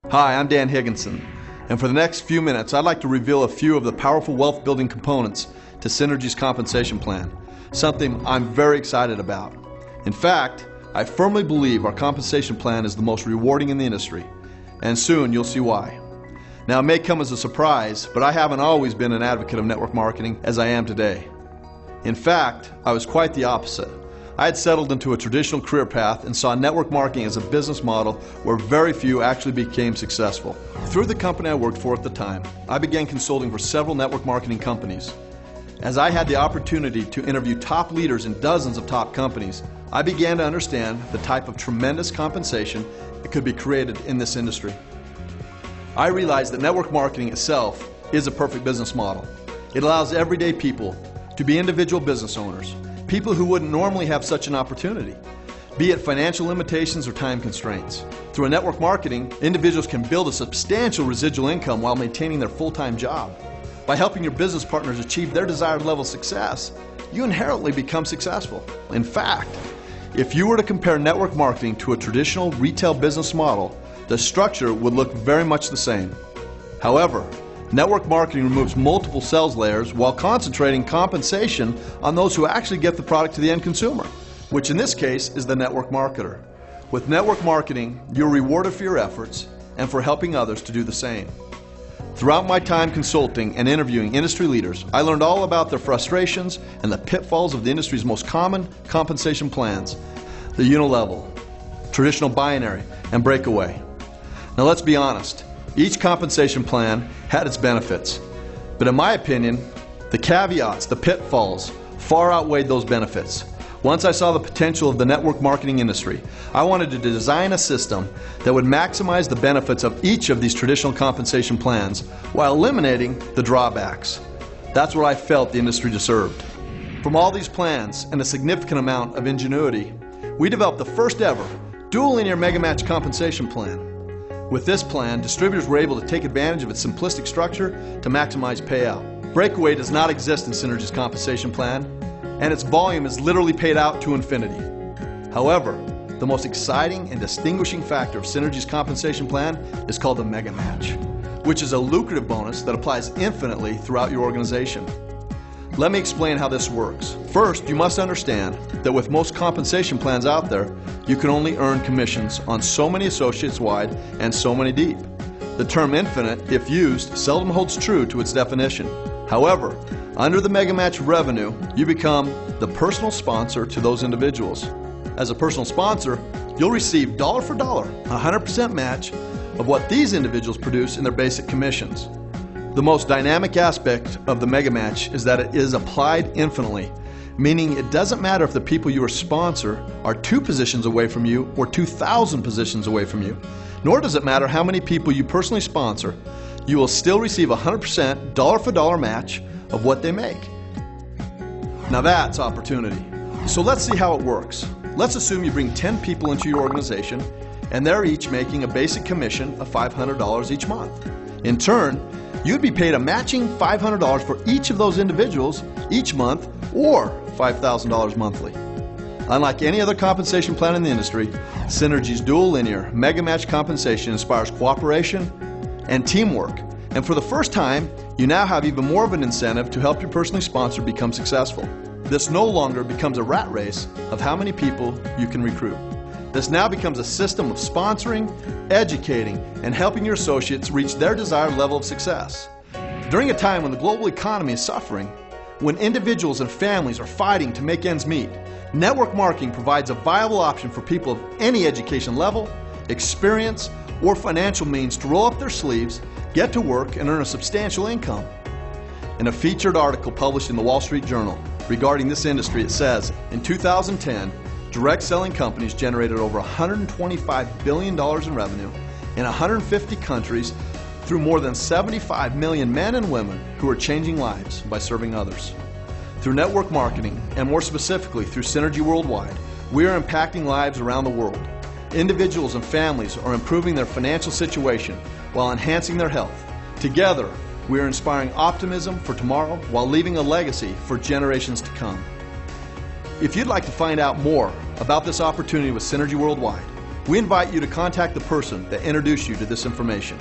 Hi, I'm Dan Higginson, and for the next few minutes I'd like to reveal a few of the powerful wealth building components to Synergy's compensation plan, something I'm very excited about. In fact, I firmly believe our compensation plan is the most rewarding in the industry, and soon you'll see why. Now, it may come as a surprise, but I haven't always been an advocate of network marketing as I am today. In fact, I was quite the opposite. I had settled into a traditional career path and saw network marketing as a business model where very few actually became successful. Through the company I worked for at the time, I began consulting for several network marketing companies. As I had the opportunity to interview top leaders in dozens of top companies, I began to understand the type of tremendous compensation that could be created in this industry. I realized that network marketing itself is a perfect business model. It allows everyday people to be individual business owners, people who wouldn't normally have such an opportunity, be it financial limitations or time constraints. Through a network marketing, individuals can build a substantial residual income while maintaining their full-time job. By helping your business partners achieve their desired level of success, you inherently become successful. In fact, if you were to compare network marketing to a traditional retail business model, the structure would look very much the same. However, network marketing removes multiple sales layers while concentrating compensation on those who actually get the product to the end consumer, which in this case is the network marketer. With network marketing, you're rewarded for your efforts and for helping others to do the same. Throughout my time consulting and interviewing industry leaders, I learned all about their frustrations and the pitfalls of the industry's most common compensation plans, the unilevel, traditional binary, and breakaway. Now let's be honest. Each compensation plan had its benefits, but in my opinion, the caveats, the pitfalls, far outweighed those benefits. Once I saw the potential of the network marketing industry, I wanted to design a system that would maximize the benefits of each of these traditional compensation plans while eliminating the drawbacks. That's what I felt the industry deserved. From all these plans and a significant amount of ingenuity, we developed the first ever dual linear mega match compensation plan. With this plan, distributors were able to take advantage of its simplistic structure to maximize payout. Breakaway does not exist in Synergy's compensation plan, and its volume is literally paid out to infinity. However, the most exciting and distinguishing factor of Synergy's compensation plan is called the mega match, which is a lucrative bonus that applies infinitely throughout your organization. Let me explain how this works. First, you must understand that with most compensation plans out there, you can only earn commissions on so many associates wide and so many deep. The term infinite, if used, seldom holds true to its definition. However, under the mega match revenue, you become the personal sponsor to those individuals. As a personal sponsor, you'll receive dollar for dollar, 100% match of what these individuals produce in their basic commissions. The most dynamic aspect of the mega match is that it is applied infinitely, meaning it doesn't matter if the people you sponsor are 2 positions away from you or 2,000 positions away from you, nor does it matter how many people you personally sponsor. You will still receive 100% dollar for dollar match of what they make. Now that's opportunity. So let's see how it works. Let's assume you bring 10 people into your organization and they're each making a basic commission of $500 each month. In turn, you'd be paid a matching $500 for each of those individuals each month, or $5,000 monthly. Unlike any other compensation plan in the industry, Synergy's dual linear mega match compensation inspires cooperation and teamwork. And for the first time, you now have even more of an incentive to help your personally sponsor become successful. This no longer becomes a rat race of how many people you can recruit. This now becomes a system of sponsoring, educating, and helping your associates reach their desired level of success. During a time when the global economy is suffering, when individuals and families are fighting to make ends meet, network marketing provides a viable option for people of any education level, experience, or financial means to roll up their sleeves, get to work, and earn a substantial income. In a featured article published in the Wall Street Journal regarding this industry, it says, in 2010, direct selling companies generated over $125 billion in revenue in 150 countries through more than 75 million men and women who are changing lives by serving others. Through network marketing, and more specifically through Synergy WorldWide, we are impacting lives around the world. Individuals and families are improving their financial situation while enhancing their health. Together, we are inspiring optimism for tomorrow while leaving a legacy for generations to come. If you'd like to find out more about this opportunity with Synergy WorldWide, We invite you to contact the person that introduced you to this information.